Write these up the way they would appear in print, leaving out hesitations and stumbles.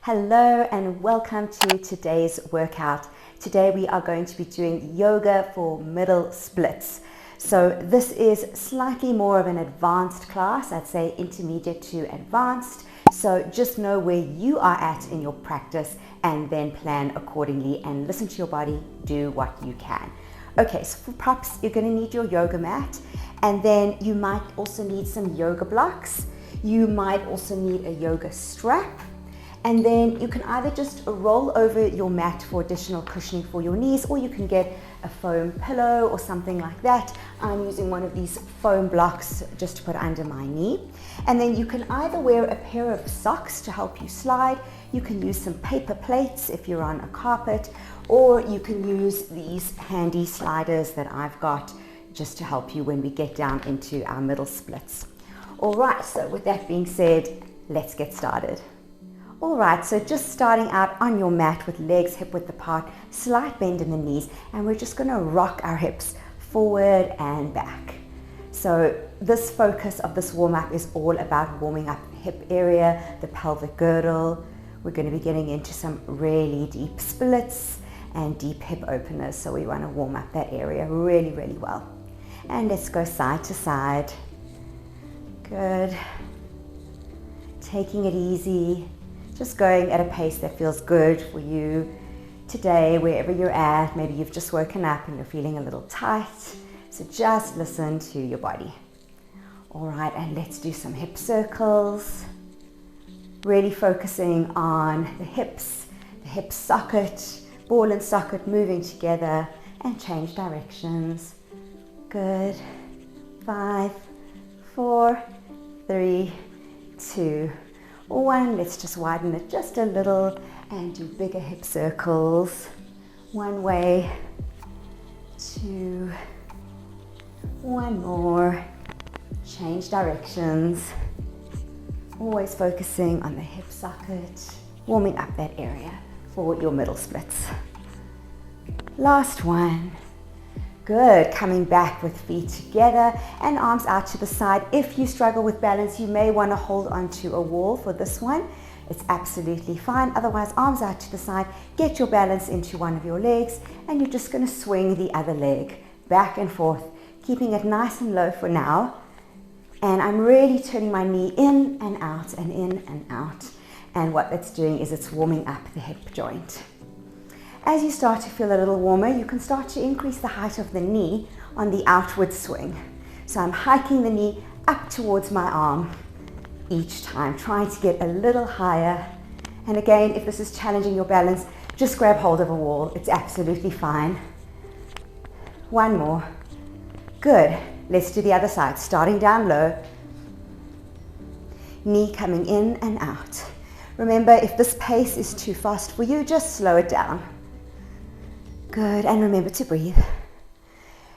Hello and welcome to today's workout. Today we are going to be doing yoga for middle splits. So this is slightly more of an advanced class, I'd say intermediate to advanced. So just know where you are at in your practice and then plan accordingly and listen to your body, do what you can. Okay, so for props, you're going to need your yoga mat, and then you might also need some yoga blocks. You might also need a yoga strap. And then you can either just roll over your mat for additional cushioning for your knees, or you can get a foam pillow or something like that. I'm using one of these foam blocks just to put under my knee. And then you can either wear a pair of socks to help you slide. You can use some paper plates if you're on a carpet, or you can use these handy sliders that I've got just to help you when we get down into our middle splits. All right, so with that being said, let's get started. All right, so just starting out on your mat with legs hip width apart, slight bend in the knees, and we're just going to rock our hips forward and back. So this focus of this warm-up is all about warming up the hip area, the pelvic girdle. We're going to be getting into some really deep splits and deep hip openers, so we want to warm up that area really, really well. And let's go side to side. Good. Taking it easy. Just going at a pace that feels good for you today, wherever you're at. Maybe you've just woken up and you're feeling a little tight. So just listen to your body. All right, and let's do some hip circles. Really focusing on the hip socket, ball and socket moving together, and change directions. Good. 5, 4, 3, 2, 1. Let's just widen it just a little and do bigger hip circles. 1 way, 2, 1 more. Change directions. Always focusing on the hip socket, warming up that area for your middle splits. Last one. Good, coming back with feet together and arms out to the side. If you struggle with balance, you may want to hold onto a wall for this one. It's absolutely fine. Otherwise, arms out to the side, get your balance into one of your legs, and you're just going to swing the other leg back and forth, keeping it nice and low for now. And I'm really turning my knee in and out and in and out. And what that's doing is it's warming up the hip joint. As you start to feel a little warmer, you can start to increase the height of the knee on the outward swing. So I'm hiking the knee up towards my arm each time, trying to get a little higher. And again, if this is challenging your balance, just grab hold of a wall. It's absolutely fine. 1 more. Good. Let's do the other side. Starting down low. Knee coming in and out. Remember, if this pace is too fast for you, just slow it down. Good, and remember to breathe.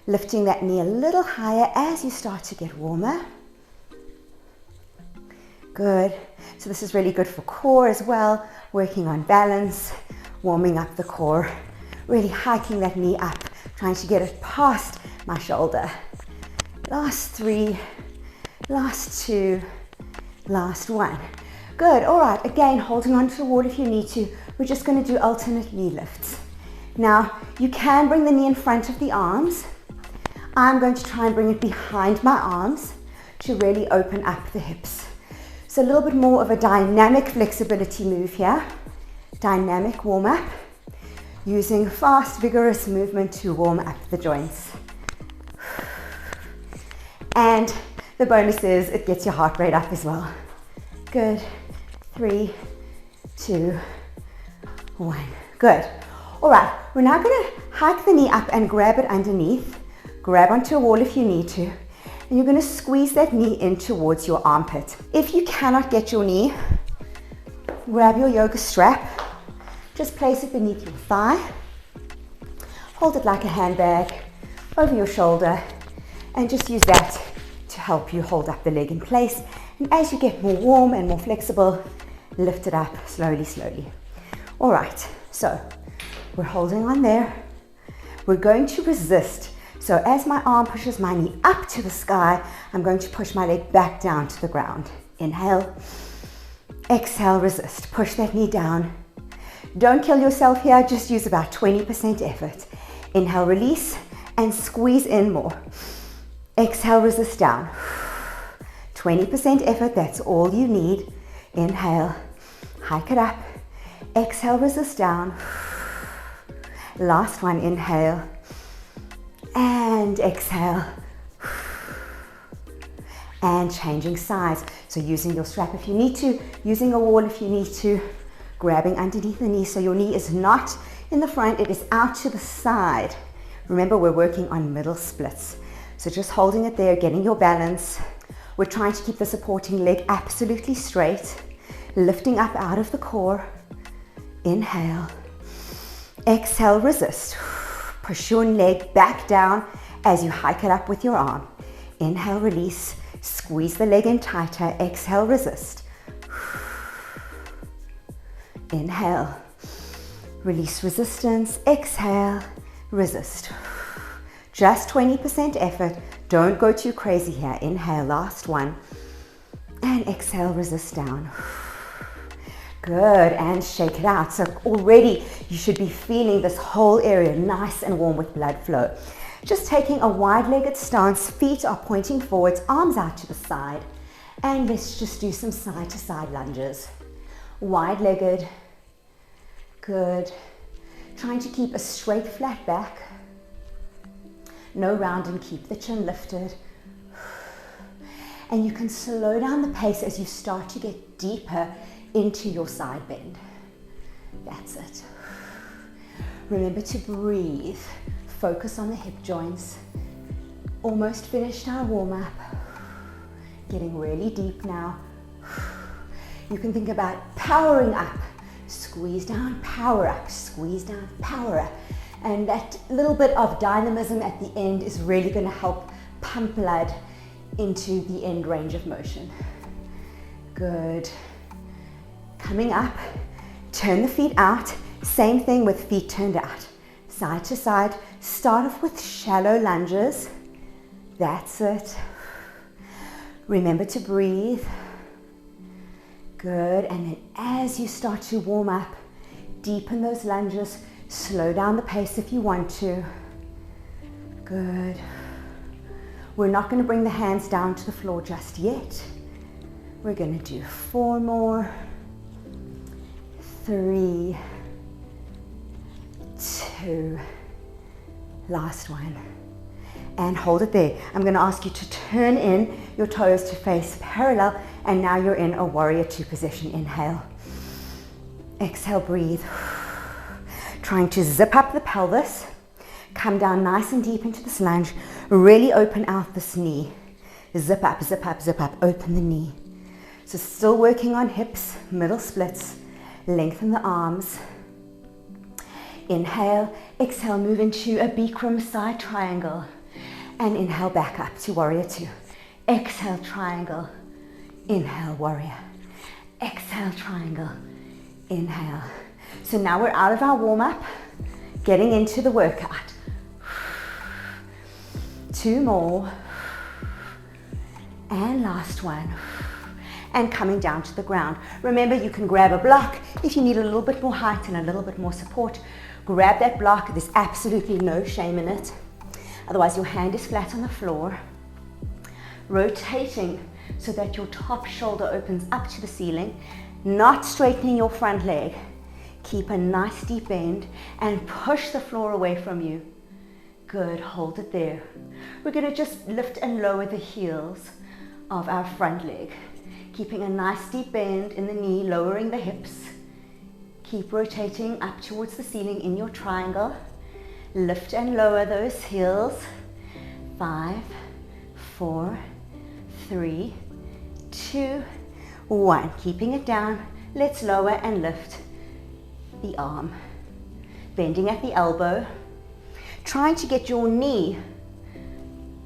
Lifting that knee a little higher as you start to get warmer. Good. So this is really good for core as well, working on balance, warming up the core, really hiking that knee up, trying to get it past my shoulder. Last 3, last 2, last 1. Good, all right, again, holding on to the wall if you need to. We're just going to do alternate knee lifts. Now, you can bring the knee in front of the arms. I'm going to try and bring it behind my arms to really open up the hips. So a little bit more of a dynamic flexibility move here. Dynamic warm up, using fast, vigorous movement to warm up the joints. And the bonus is it gets your heart rate up as well. Good. 3, 2, 1. Good. All right, we're now going to hike the knee up and grab it underneath. Grab onto a wall if you need to. And you're going to squeeze that knee in towards your armpit. If you cannot get your knee, grab your yoga strap. Just place it beneath your thigh. Hold it like a handbag over your shoulder. And just use that to help you hold up the leg in place. And as you get more warm and more flexible, lift it up slowly, slowly. All right, so we're holding on there. We're going to resist. So as my arm pushes my knee up to the sky, I'm going to push my leg back down to the ground. Inhale. Exhale, resist. Push that knee down. Don't kill yourself here, just use about 20% effort. Inhale, release, and squeeze in more. Exhale, resist down. 20% effort, that's all you need. Inhale, hike it up. Exhale, resist down. Last one, inhale. And exhale. And changing sides. So using your strap if you need to, using a wall if you need to, grabbing underneath the knee so your knee is not in the front, it is out to the side. Remember, we're working on middle splits. So just holding it there, getting your balance. We're trying to keep the supporting leg absolutely straight, lifting up out of the core. Inhale. Exhale, resist. Push your leg back down as you hike it up with your arm. Inhale, release. Squeeze the leg in tighter. Exhale, resist. Inhale. Release resistance. Exhale, resist. Just 20% effort. Don't go too crazy here. Inhale, last one. And exhale, resist down. Good, and shake it out. So already you should be feeling this whole area nice and warm with blood flow. Just taking a wide-legged stance, feet are pointing forwards, arms out to the side. And let's just do some side-to-side lunges. Wide-legged, good. Trying to keep a straight, flat back. No round and keep the chin lifted. And you can slow down the pace as you start to get deeper into your side bend. That's it. Remember to breathe. Focus on the hip joints. Almost finished our warm-up. Getting really deep now. You can think about powering up. Squeeze down, power up. Squeeze down, power up. And that little bit of dynamism at the end is really going to help pump blood into the end range of motion. Good. Coming up, turn the feet out. Same thing with feet turned out. Side to side. Start off with shallow lunges. That's it. Remember to breathe. Good. And then as you start to warm up, deepen those lunges. Slow down the pace if you want to. Good. We're not going to bring the hands down to the floor just yet. We're going to do 4 more. 3, 2, last one. And hold it there. I'm going to ask you to turn in your toes to face parallel, and now you're in a warrior 2 position. Inhale. Exhale, breathe. Trying to zip up the pelvis. Come down nice and deep into this lunge. Really open out this knee. Zip up, zip up, zip up. Open the knee. So still working on hips, middle splits. Lengthen the arms. Inhale, exhale, move into a Bikram side triangle. And inhale back up to warrior 2. Exhale, triangle. Inhale, warrior. Exhale, triangle. Inhale. So now we're out of our warm-up, getting into the workout. 2 more. And last one. And coming down to the ground. Remember, you can grab a block if you need a little bit more height and a little bit more support. Grab that block. There's absolutely no shame in it. Otherwise, your hand is flat on the floor. Rotating so that your top shoulder opens up to the ceiling, not straightening your front leg. Keep a nice deep bend and push the floor away from you. Good, hold it there. We're going to just lift and lower the heels of our front leg. Keeping a nice deep bend in the knee, lowering the hips. Keep rotating up towards the ceiling in your triangle. Lift and lower those heels. 5, 4, 3, 2, 1. Keeping it down. Let's lower and lift the arm. Bending at the elbow. Trying to get your knee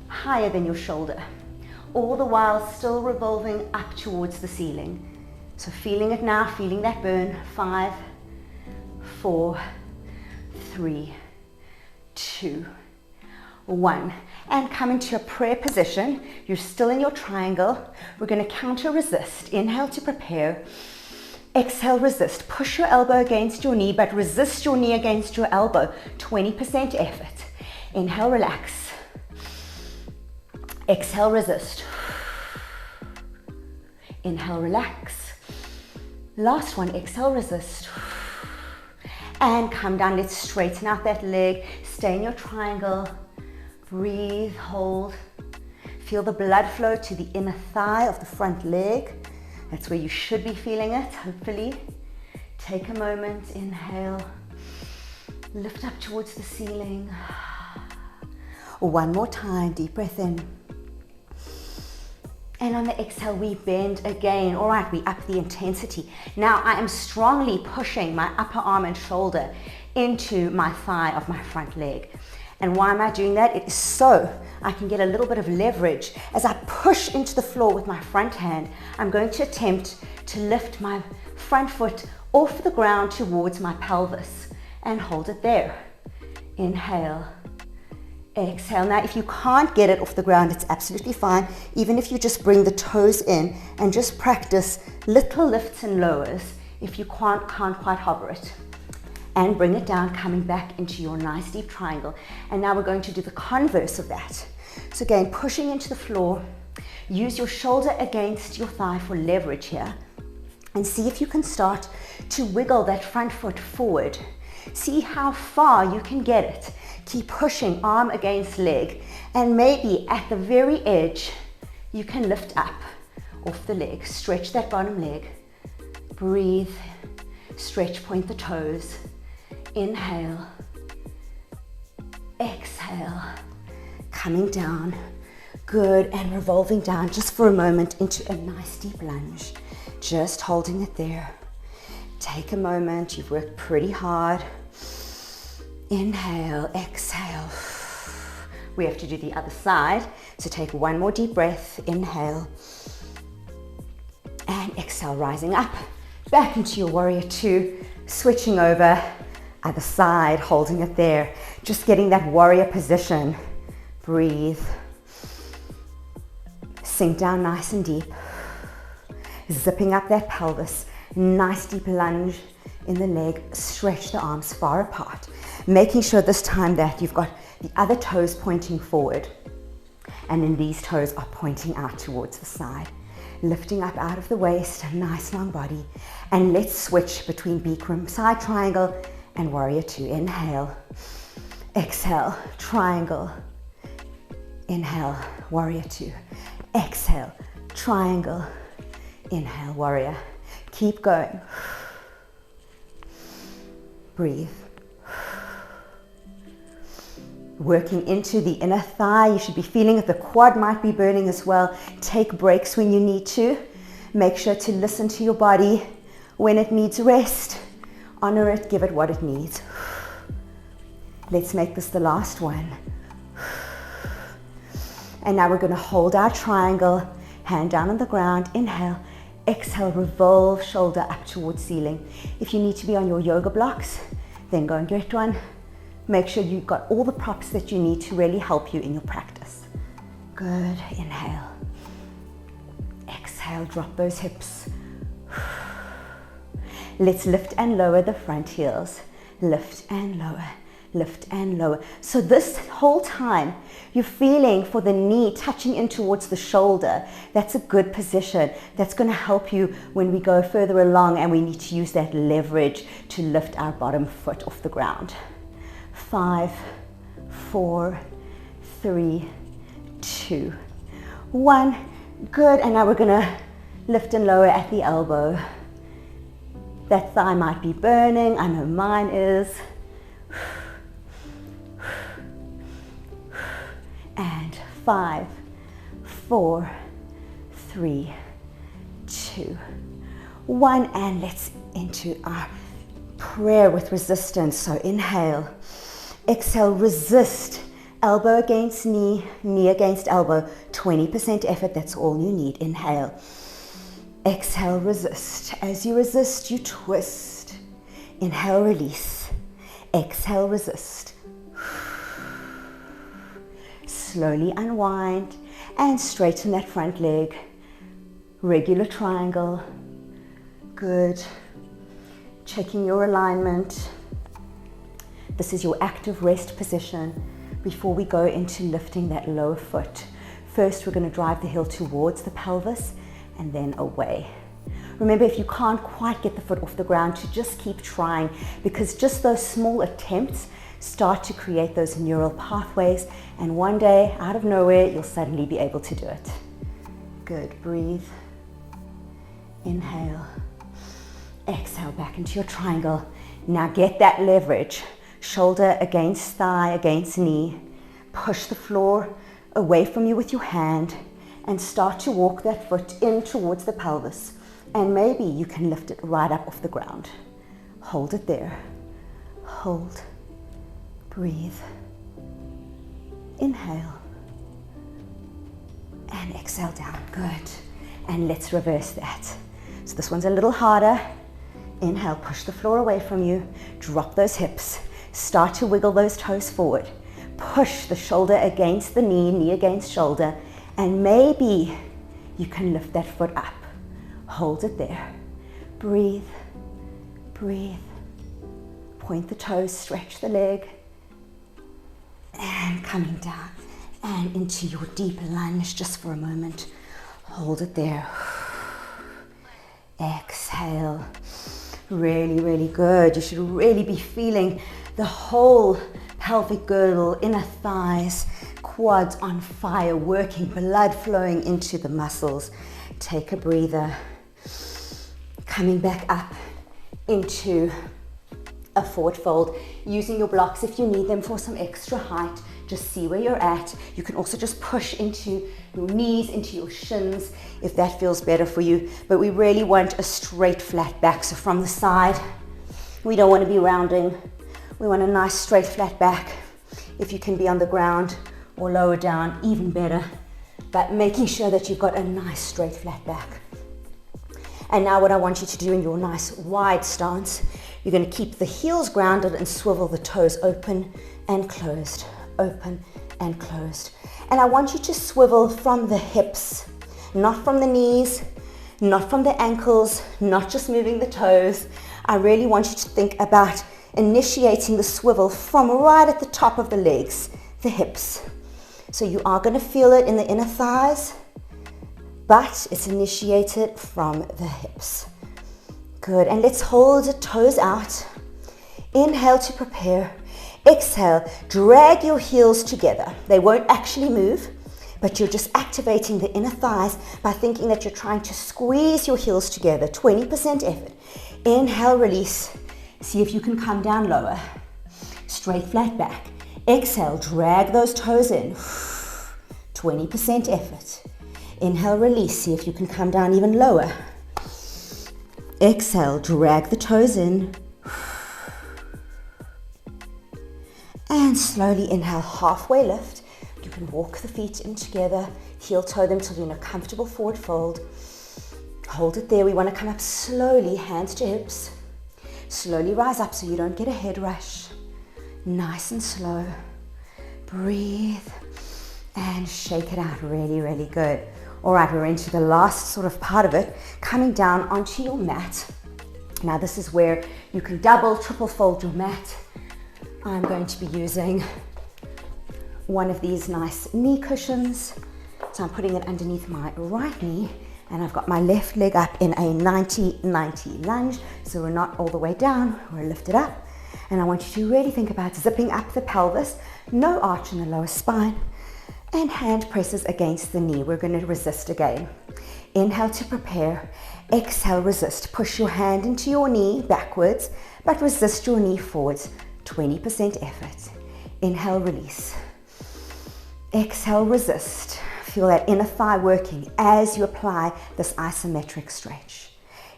higher than your shoulder. All the while still revolving up towards the ceiling. So feeling it now, feeling that burn. 5, 4, 3, 2, 1. And come into a prayer position. You're still in your triangle. We're going to counter resist. Inhale to prepare. Exhale, resist. Push your elbow against your knee, but resist your knee against your elbow. 20% effort. Inhale, relax. Exhale, resist. Inhale, relax. Last one, exhale, resist. And come down, let's straighten out that leg. Stay in your triangle. Breathe, hold. Feel the blood flow to the inner thigh of the front leg. That's where you should be feeling it, hopefully. Take a moment, inhale. Lift up towards the ceiling. One more time, deep breath in. And on the exhale, we bend again. All right, we up the intensity. Now I am strongly pushing my upper arm and shoulder into my thigh of my front leg. And why am I doing that? It is so I can get a little bit of leverage. As I push into the floor with my front hand, I'm going to attempt to lift my front foot off the ground towards my pelvis and hold it there. Inhale. Exhale. Now, if you can't get it off the ground, it's absolutely fine. Even if you just bring the toes in and just practice little lifts and lowers, if you can't quite hover it. And bring it down, coming back into your nice deep triangle. And now we're going to do the converse of that. So again, pushing into the floor, use your shoulder against your thigh for leverage here. And see if you can start to wiggle that front foot forward. See how far you can get it. Keep pushing, arm against leg. And maybe at the very edge, you can lift up off the leg. Stretch that bottom leg. Breathe. Stretch, point the toes. Inhale. Exhale. Coming down. Good. And revolving down just for a moment into a nice deep lunge. Just holding it there. Take a moment. You've worked pretty hard. Inhale, exhale. We have to do the other side. So take one more deep breath. Inhale. And exhale, rising up. Back into your warrior two. Switching over. Other side, holding it there. Just getting that warrior position. Breathe. Sink down nice and deep. Zipping up that pelvis. Nice deep lunge in the leg. Stretch the arms far apart. Making sure this time that you've got the other toes pointing forward. And then these toes are pointing out towards the side. Lifting up out of the waist, a nice long body. And let's switch between Bikram, side triangle, and warrior two. Inhale. Exhale, triangle. Inhale, warrior two. Exhale, triangle. Inhale, warrior. Keep going. Breathe. Working into the inner thigh. You should be feeling that the quad might be burning as well. Take breaks when you need to. Make sure to listen to your body when it needs rest. Honor it, give it what it needs. Let's make this the last one. And now we're going to hold our triangle, hand down on the ground. Inhale, exhale, revolve, shoulder up towards ceiling. If you need to be on your yoga blocks, then go and get one. Make sure you've got all the props that you need to really help you in your practice. Good. Inhale. Exhale, drop those hips. Let's lift and lower the front heels. Lift and lower, lift and lower. So this whole time, you're feeling for the knee touching in towards the shoulder. That's a good position. That's going to help you when we go further along and we need to use that leverage to lift our bottom foot off the ground. 5, 4, 3, 2, 1. Good. And now we're going to lift and lower at the elbow. That thigh might be burning. I know mine is. And 5, 4, 3, 2, 1. And let's into our prayer with resistance. So inhale. Exhale, resist. Elbow against knee, knee against elbow. 20% effort, that's all you need. Inhale. Exhale, resist. As you resist, you twist. Inhale, release. Exhale, resist. Slowly unwind and straighten that front leg. Regular triangle. Good. checking your alignment. This is your active rest position before we go into lifting that lower foot. First, we're going to drive the heel towards the pelvis and then away. Remember, if you can't quite get the foot off the ground, to just keep trying, because just those small attempts start to create those neural pathways, and one day, out of nowhere, you'll suddenly be able to do it. Good, breathe. Inhale. Exhale back into your triangle. Now get that leverage. Shoulder against thigh, against knee. Push the floor away from you with your hand and start to walk that foot in towards the pelvis. And maybe you can lift it right up off the ground. Hold it there. Hold. Breathe. Inhale. And exhale down. Good. And let's reverse that. So this one's a little harder. Inhale, push the floor away from you. Drop those hips. Start to wiggle those toes forward. Push the shoulder against the knee, knee against shoulder. And maybe you can lift that foot up. Hold it there. Breathe. Breathe. Point the toes, stretch the leg. And coming down and into your deep lunge just for a moment. Hold it there. Exhale. Really, really good. You should really be feeling the whole pelvic girdle, inner thighs, quads on fire, working, blood flowing into the muscles. Take a breather. Coming back up into a forward fold, using your blocks if you need them for some extra height. Just see where you're at. You can also just push into your knees, into your shins, if that feels better for you. But we really want a straight, flat back. So from the side, we don't want to be rounding. We want a nice, straight, flat back. If you can be on the ground or lower down, even better. But making sure that you've got a nice, straight, flat back. And now what I want you to do in your nice wide stance, you're going to keep the heels grounded and swivel the toes open and closed, open and closed. And I want you to swivel from the hips, not from the knees, not from the ankles, not just moving the toes. I really want you to think about initiating the swivel from right at the top of the legs, the hips. So you are going to feel it in the inner thighs, but it's initiated from the hips. Good, and let's hold the toes out. Inhale to prepare. Exhale, drag your heels together. They won't actually move, but you're just activating the inner thighs by thinking that you're trying to squeeze your heels together. 20% effort. Inhale, release. See if you can come down lower. Straight, flat back. Exhale, drag those toes in. 20% effort. Inhale, release. See if you can come down even lower. Exhale, drag the toes in. And slowly inhale, halfway lift. You can walk the feet in together, heel toe them till you're in a comfortable forward fold. Hold it there. We want to come up slowly, hands to hips. Slowly rise up so you don't get a head rush. Nice and slow. Breathe and shake it out. Really, really good. All right, we're into the last sort of part of it, coming down onto your mat. Now this is where you can double, triple fold your mat. I'm going to be using one of these nice knee cushions. So I'm putting it underneath my right knee, and I've got my left leg up in a 90-90 lunge. So we're not all the way down, we're lifted up. And I want you to really think about zipping up the pelvis, no arch in the lower spine, and hand presses against the knee. We're going to resist again. Inhale to prepare. Exhale, resist. Push your hand into your knee backwards, but resist your knee forwards. 20% effort. Inhale, release. Exhale, resist. Feel that inner thigh working as you apply this isometric stretch.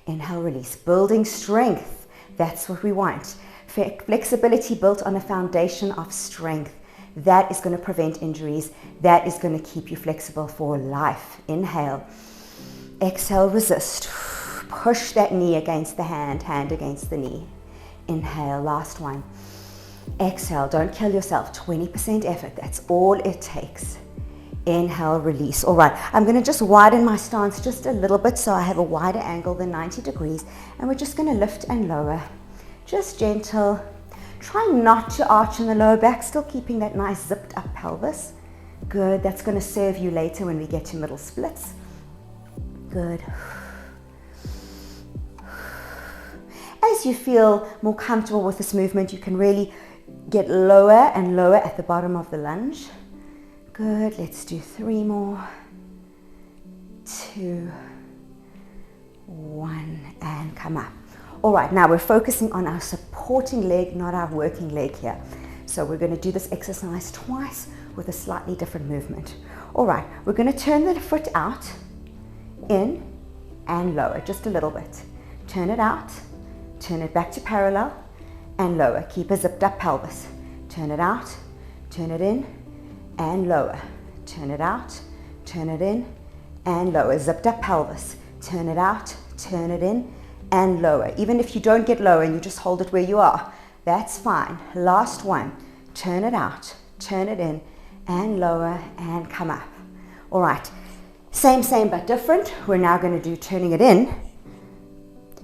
Inhale, release. Building strength. That's what we want. Flexibility built on a foundation of strength. That is going to prevent injuries. That is going to keep you flexible for life. Inhale. Exhale, resist. Push that knee against the hand, hand against the knee. Inhale, last one. Exhale, don't kill yourself. 20% effort. That's all it takes. Inhale, release. All right, I'm going to just widen my stance just a little bit so I have a wider angle than 90 degrees. And we're just going to lift and lower. Just gentle. Try not to arch in the lower back, still keeping that nice zipped up pelvis. Good, that's going to serve you later when we get to middle splits. Good. As you feel more comfortable with this movement, you can really get lower and lower at the bottom of the lunge. Good, let's do 3 more. 2, 1, and come up. All right, now we're focusing on our supporting leg, not our working leg here. So we're going to do this exercise twice with a slightly different movement. All right, we're going to turn the foot out, in and lower, just a little bit. Turn it out, turn it back to parallel and lower. Keep a zipped up pelvis. Turn it out, turn it in and lower. Turn it out, turn it in and lower. Zipped up pelvis. Turn it out, turn it in and lower. Even if you don't get lower and you just hold it where you are, that's fine. Last one. Turn it out, turn it in and lower and come up. All right. Same but different. We're now going to do turning it in,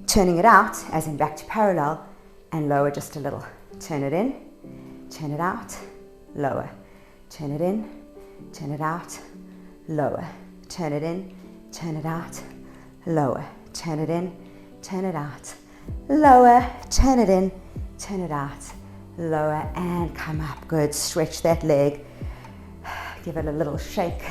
turning it out, as in back to parallel, and lower just a little. Turn it in, turn it out, lower. Turn it in, turn it out, lower. Turn it in, turn it out, lower. Turn it in, turn it out, lower. Turn it in, turn it out, lower, and come up. Good. Stretch that leg. Give it a little shake.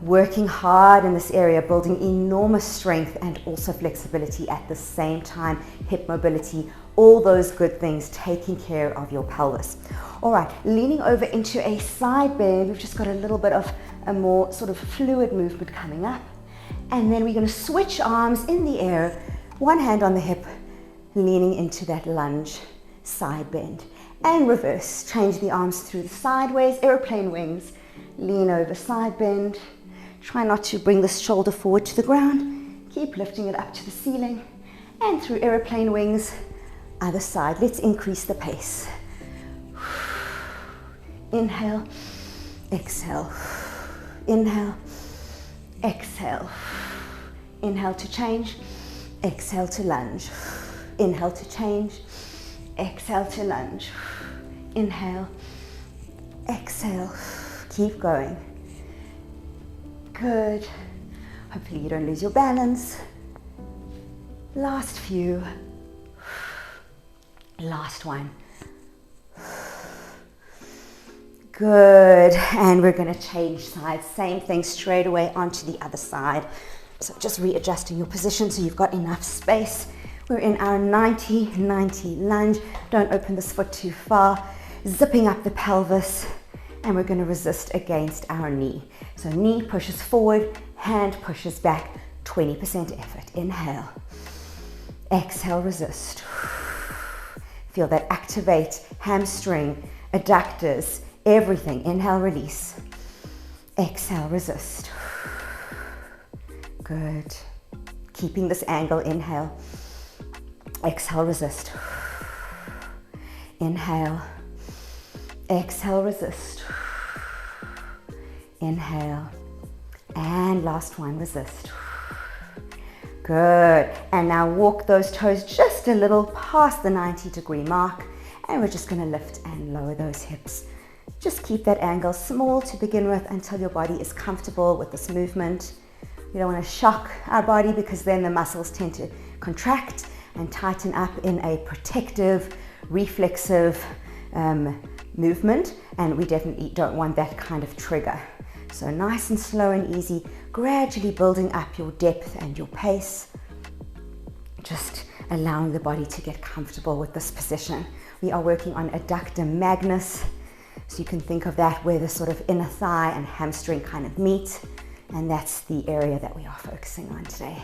Working hard in this area, building enormous strength and also flexibility at the same time, hip mobility, all those good things, taking care of your pelvis. All right, leaning over into a side bend. We've just got a little bit of a more sort of fluid movement coming up. And then we're going to switch arms in the air, one hand on the hip, leaning into that lunge, side bend. And reverse, change the arms through the sideways, airplane wings, lean over, side bend. Try not to bring this shoulder forward to the ground. Keep lifting it up to the ceiling. And through airplane wings, other side. Let's increase the pace. Inhale, exhale. Inhale, exhale. Inhale to change, exhale to lunge. Inhale to change, exhale to lunge. Inhale, exhale. Keep going. Good. Hopefully you don't lose your balance. Last few. Last one. Good. And we're going to change sides. Same thing straight away onto the other side. So just readjusting your position so you've got enough space. We're in our 90-90 lunge. Don't open this foot too far. Zipping up the pelvis. And we're going to resist against our knee. So knee pushes forward, hand pushes back, 20% effort. Inhale. Exhale, resist. Feel that activate hamstring, adductors, everything. Inhale, release. Exhale, resist. Good. Keeping this angle, inhale. Exhale, resist. Inhale. Exhale, resist. Inhale. And last one, resist. Good. And now walk those toes just a little past the 90-degree mark. And we're just going to lift and lower those hips. Just keep that angle small to begin with until your body is comfortable with this movement. We don't want to shock our body because then the muscles tend to contract and tighten up in a protective, reflexive movement, and we definitely don't want that kind of trigger. So nice and slow and easy, gradually building up your depth and your pace, just allowing the body to get comfortable with this position. We are working on adductor magnus, so you can think of that where the sort of inner thigh and hamstring kind of meet, and that's the area that we are focusing on today.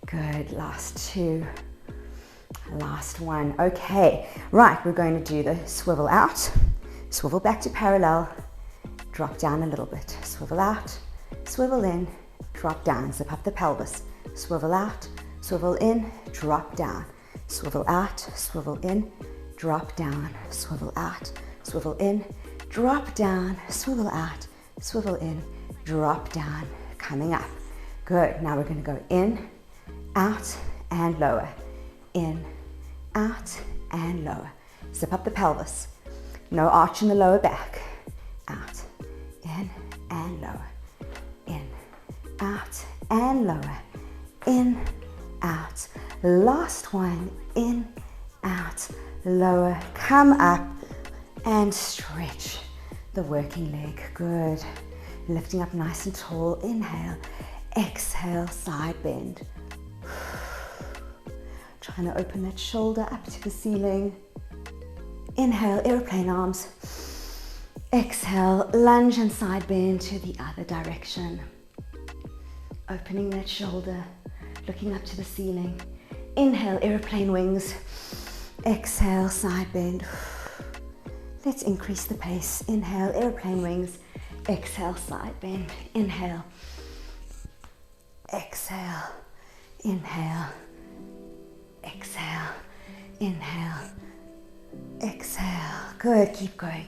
Good. Last two. Last one. Okay, right, we're going to do the swivel out, swivel back to parallel, drop down a little bit, swivel out, swivel in, drop down, zip up the pelvis, swivel out, swivel in, drop down, swivel out, swivel in, drop down, swivel out, swivel in, drop down, swivel out, swivel in, drop down, coming up. Good. Now we're going to go in, out, and lower. In, out, and lower. Zip up the pelvis. No arch in the lower back. Out, in, and lower. In, out, and lower. In, out. Last one, in, out, lower. Come up and stretch the working leg. Good. Lifting up nice and tall. Inhale. Exhale, side bend. Trying to open that shoulder up to the ceiling. Inhale, airplane arms. Exhale, lunge and side bend to the other direction. Opening that shoulder, looking up to the ceiling. Inhale, airplane wings. Exhale, side bend. Let's increase the pace. Inhale, airplane wings. Exhale, side bend. Inhale. Exhale. Inhale. Exhale. Inhale. Exhale. Good. Keep going.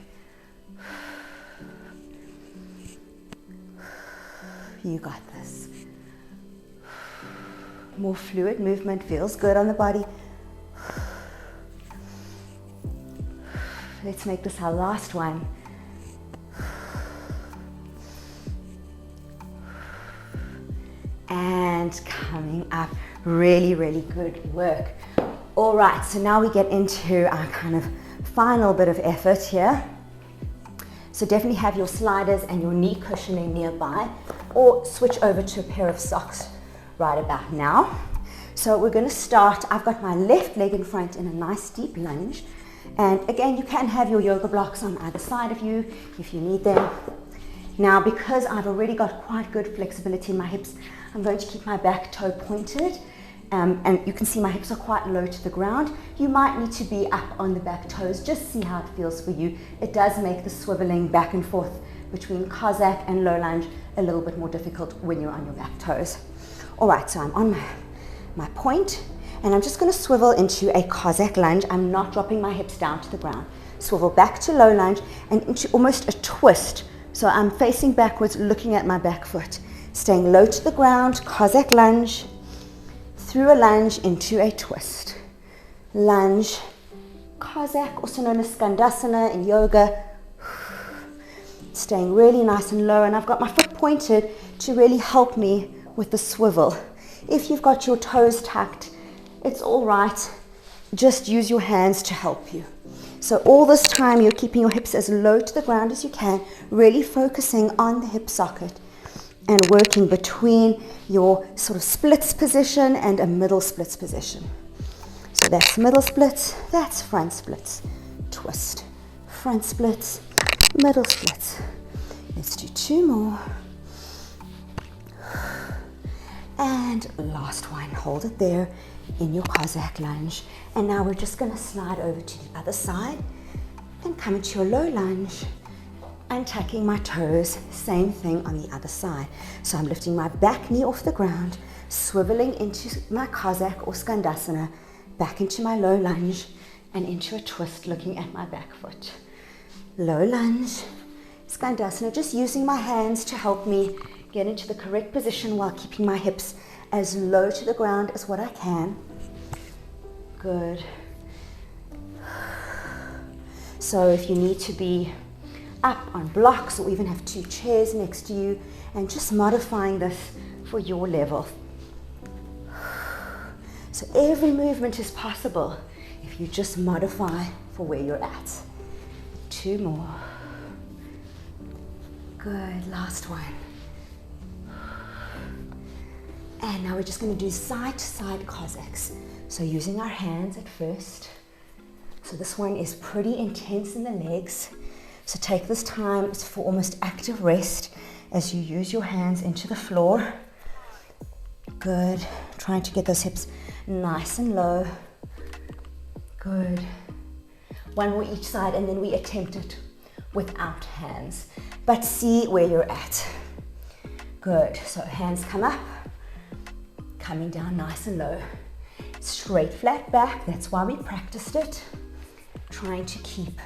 You got this. More fluid movement feels good on the body. Let's make this our last one. And coming up. Really, really good work. All right, so now we get into our kind of final bit of effort here. So definitely have your sliders and your knee cushioning nearby, or switch over to a pair of socks right about now. So we're going to start. I've got my left leg in front in a nice deep lunge. And again, you can have your yoga blocks on either side of you if you need them. Now, because I've already got quite good flexibility in my hips, I'm going to keep my back toe pointed. And you can see my hips are quite low to the ground. You might need to be up on the back toes. Just see how it feels for you. It does make the swiveling back and forth between cossac and low lunge a little bit more difficult when you're on your back toes. All right, so I'm on my point, and I'm just going to swivel into a cossac lunge. I'm not dropping my hips down to the ground. Swivel back to low lunge and into almost a twist. So I'm facing backwards, looking at my back foot. Staying low to the ground, cossac lunge. Through a lunge into a twist. Lunge, cossac, also known as skandasana in yoga. Staying really nice and low, and I've got my foot pointed to really help me with the swivel. If you've got your toes tucked, it's all right. Just use your hands to help you. So all this time you're keeping your hips as low to the ground as you can, really focusing on the hip socket and working between your sort of splits position and a middle splits position. So that's middle splits, that's front splits. Twist, front splits, middle splits. Let's do two more. And last one, hold it there in your cossac lunge. And now we're just gonna slide over to the other side and come into your low lunge. And tucking my toes, same thing on the other side. So I'm lifting my back knee off the ground, swiveling into my cossac or skandasana, back into my low lunge, and into a twist looking at my back foot. Low lunge, skandasana, just using my hands to help me get into the correct position while keeping my hips as low to the ground as what I can. Good. So if you need to be up on blocks or even have two chairs next to you, and just modifying this for your level. So every movement is possible if you just modify for where you're at. Two more. Good, last one. And now we're just going to do side to side cossacks. So using our hands at first. So this one is pretty intense in the legs. So take this time for almost active rest as you use your hands into the floor. Good. Trying to get those hips nice and low. Good. One more each side, and then we attempt it without hands. But see where you're at. Good. So hands come up, coming down nice and low. Straight flat back. That's why we practiced it. Trying to keep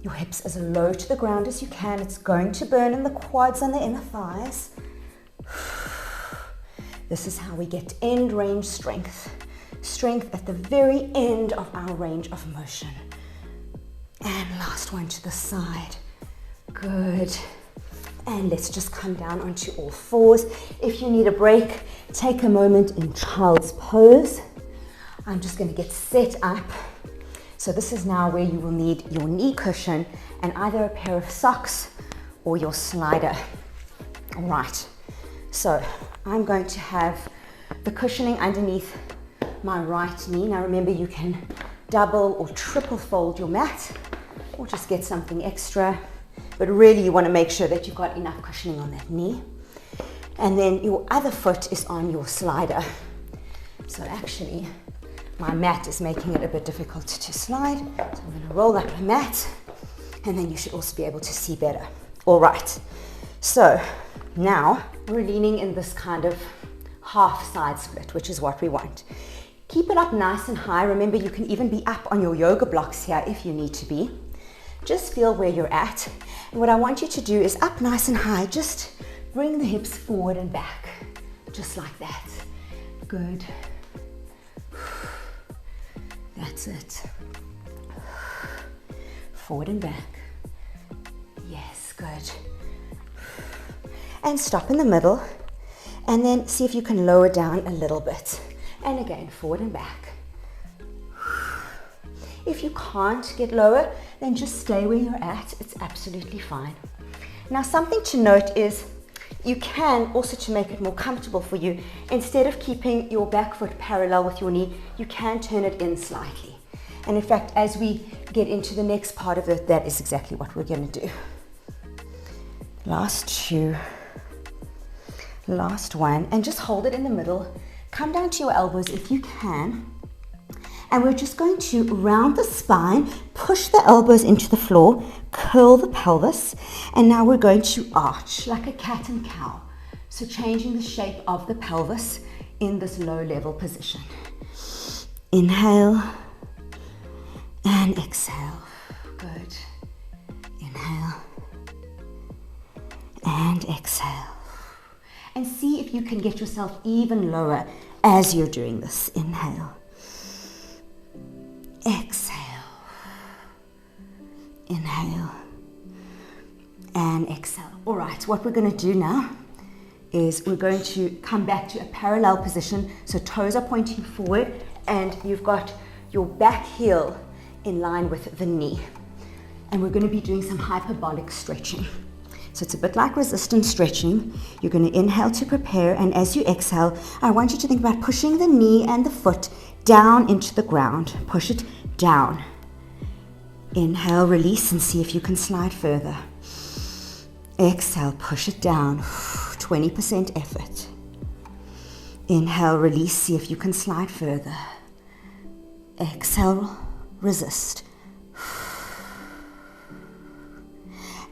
your hips as low to the ground as you can. It's going to burn in the quads and the inner thighs. This is how we get end range strength. strength at the very end of our range of motion. And last one to the side. Good. And let's just come down onto all fours. If you need a break, take a moment in child's pose. I'm just going to get set up. So this is now where you will need your knee cushion and either a pair of socks or your slider. All right. So I'm going to have the cushioning underneath my right knee. Now remember, you can double or triple fold your mat or just get something extra. But really you want to make sure that you've got enough cushioning on that knee. And then your other foot is on your slider. So actually, my mat is making it a bit difficult to slide. So I'm going to roll up the mat, and then you should also be able to see better. All right. So now we're leaning in this kind of half side split, which is what we want. Keep it up nice and high. Remember, you can even be up on your yoga blocks here if you need to be. Just feel where you're at. And what I want you to do is up nice and high, just bring the hips forward and back, just like that. Good. That's it. Forward and back. Yes, good. And stop in the middle, and then see if you can lower down a little bit. And again, forward and back. If you can't get lower, then just stay where you're at. It's absolutely fine. Now, something to note is you can also, to make it more comfortable for you, instead of keeping your back foot parallel with your knee, you can turn it in slightly. And in fact, as we get into the next part of it, that is exactly what we're going to do. Last two. Last one. And just hold it in the middle. Come down to your elbows if you can. And we're just going to round the spine, push the elbows into the floor, curl the pelvis, and now we're going to arch like a cat and cow. So changing the shape of the pelvis in this low level position. Inhale and exhale. Good. Inhale and exhale. And see if you can get yourself even lower as you're doing this. Inhale. Exhale. Inhale. And exhale. All right, what we're going to do now is we're going to come back to a parallel position. So toes are pointing forward and you've got your back heel in line with the knee. And we're going to be doing some hyperbolic stretching. So it's a bit like resistance stretching. You're going to inhale to prepare, and as you exhale, I want you to think about pushing the knee and the foot down into the ground. Push it down. Inhale, release, and see if you can slide further. Exhale, push it down. 20% effort. Inhale, release, see if you can slide further. Exhale, resist.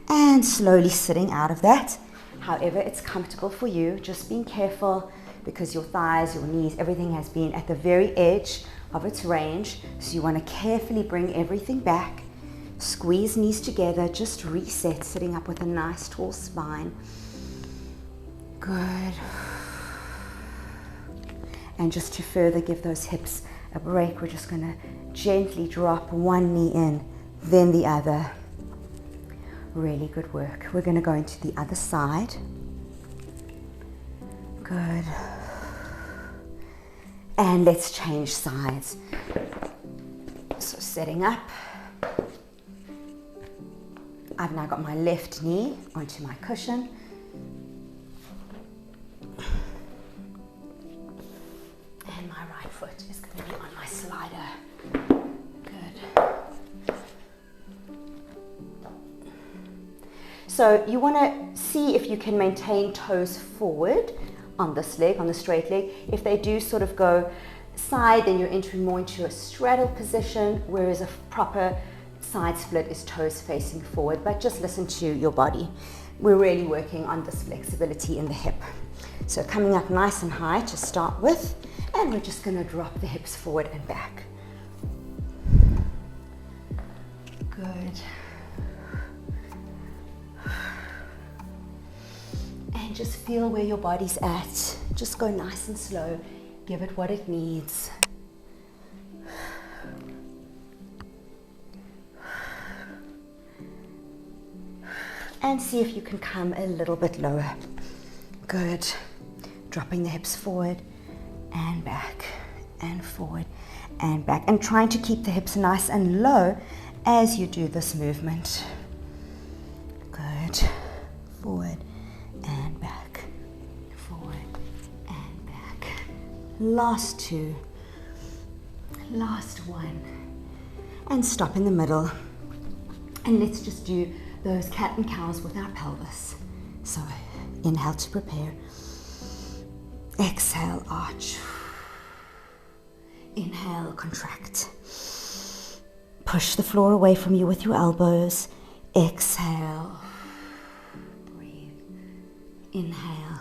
And slowly sitting out of that. However it's comfortable for you, just being careful because your thighs, your knees, everything has been at the very edge of its range. So you want to carefully bring everything back. Squeeze knees together, just reset, sitting up with a nice tall spine. Good. And just to further give those hips a break, we're just going to gently drop one knee in, then the other. Really good work. We're going to go into the other side. Good. And let's change sides. So setting up. I've now got my left knee onto my cushion. And my right foot is going to be on my slider. Good. So you want to see if you can maintain toes forward on this leg, on the straight leg. If they do sort of go side, then you're entering more into a straddle position, whereas a proper side split is toes facing forward. But just listen to your body. We're really working on this flexibility in the hip. So coming up nice and high to start with, and we're just going to drop the hips forward and back. Good. And just feel where your body's at. Just go nice and slow. Give it what it needs. And see if you can come a little bit lower. Good. Dropping the hips forward and back and forward and back. And trying to keep the hips nice and low as you do this movement. Good. Forward and back. Forward and back. Last two. Last one. And stop in the middle. And let's just do those cat and cows with our pelvis. So inhale to prepare. Exhale, arch. Inhale, contract. Push the floor away from you with your elbows. Exhale. Breathe. Inhale.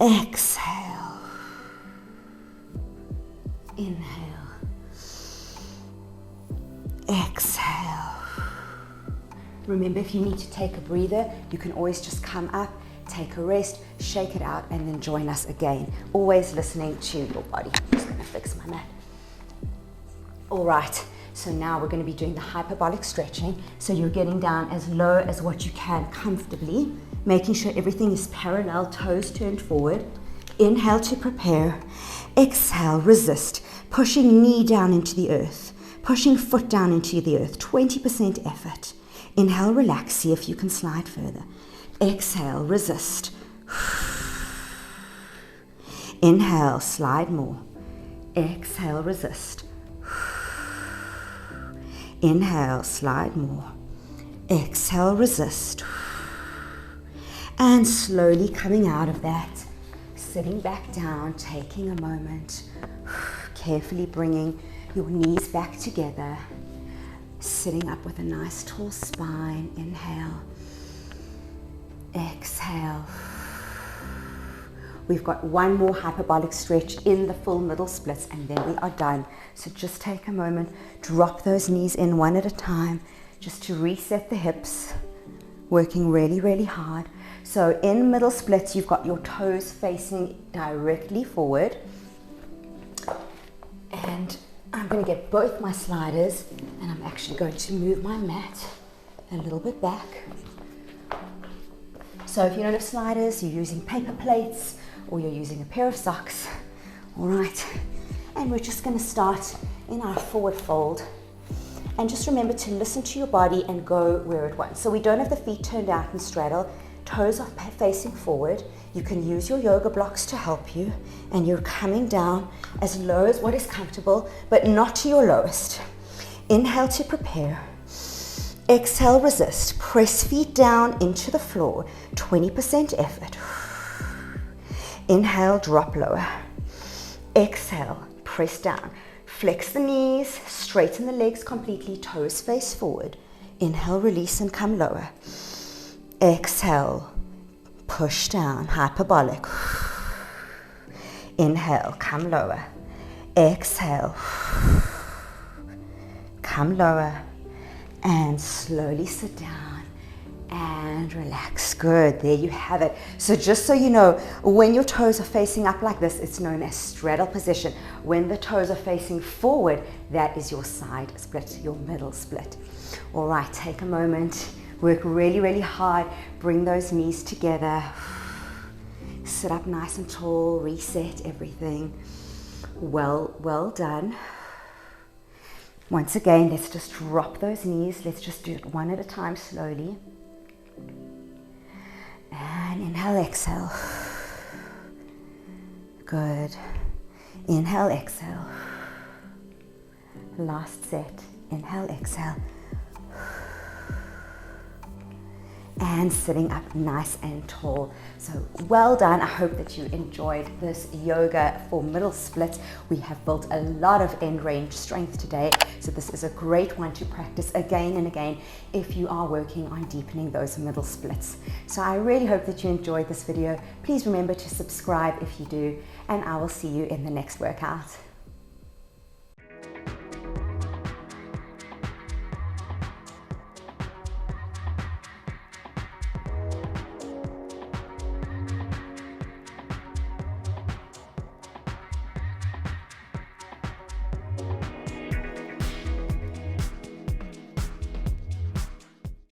Exhale. Inhale. Exhale. Remember, if you need to take a breather, you can always just come up, take a rest, shake it out, and then join us again. Always listening to your body. I'm just gonna fix my mat. All right, so now we're gonna be doing the hyperbolic stretching. So you're getting down as low as what you can comfortably, making sure everything is parallel, toes turned forward. Inhale to prepare. Exhale, resist, pushing knee down into the earth, pushing foot down into the earth, 20% effort. Inhale, relax, see if you can slide further. Exhale, resist. Inhale, slide more. Exhale, resist. Inhale, slide more. Exhale, resist. And slowly coming out of that, sitting back down, taking a moment, carefully bringing your knees back together, sitting up with a nice tall spine. Inhale. Exhale. We've got one more hyperbolic stretch in the full middle splits and then we are done. So just take a moment, drop those knees in one at a time, just to reset the hips, working really, really hard. So in middle splits, you've got your toes facing directly forward. And I'm going to get both my sliders and I'm actually going to move my mat a little bit back. So if you don't have sliders, you're using paper plates or you're using a pair of socks. All right, and we're just going to start in our forward fold. And just remember to listen to your body and go where it wants. So we don't have the feet turned out and straddle. Toes are facing forward. You can use your yoga blocks to help you. And you're coming down as low as what is comfortable, but not to your lowest. Inhale to prepare. Exhale, resist. Press feet down into the floor. 20% effort. Inhale, drop lower. Exhale, press down. Flex the knees, straighten the legs completely, toes face forward. Inhale, release and come lower. Exhale, push down, hyperbolic. Inhale, come lower. Exhale, come lower. And slowly sit down and relax. Good, there you have it. So just so you know, when your toes are facing up like this, it's known as straddle position. When the toes are facing forward, that is your side split, your middle split. All right, take a moment, work really, really hard, bring those knees together, sit up nice and tall, reset everything. Well done. Once again, let's just drop those knees. Let's just do it one at a time slowly. And inhale, exhale. Good. Inhale, exhale. Last set. Inhale, exhale. And sitting up nice and tall. So well done. I hope that you enjoyed this yoga for middle splits. We have built a lot of end range strength today. So this is a great one to practice again and again if you are working on deepening those middle splits. So I really hope that you enjoyed this video. Please remember to subscribe if you do, and I will see you in the next workout.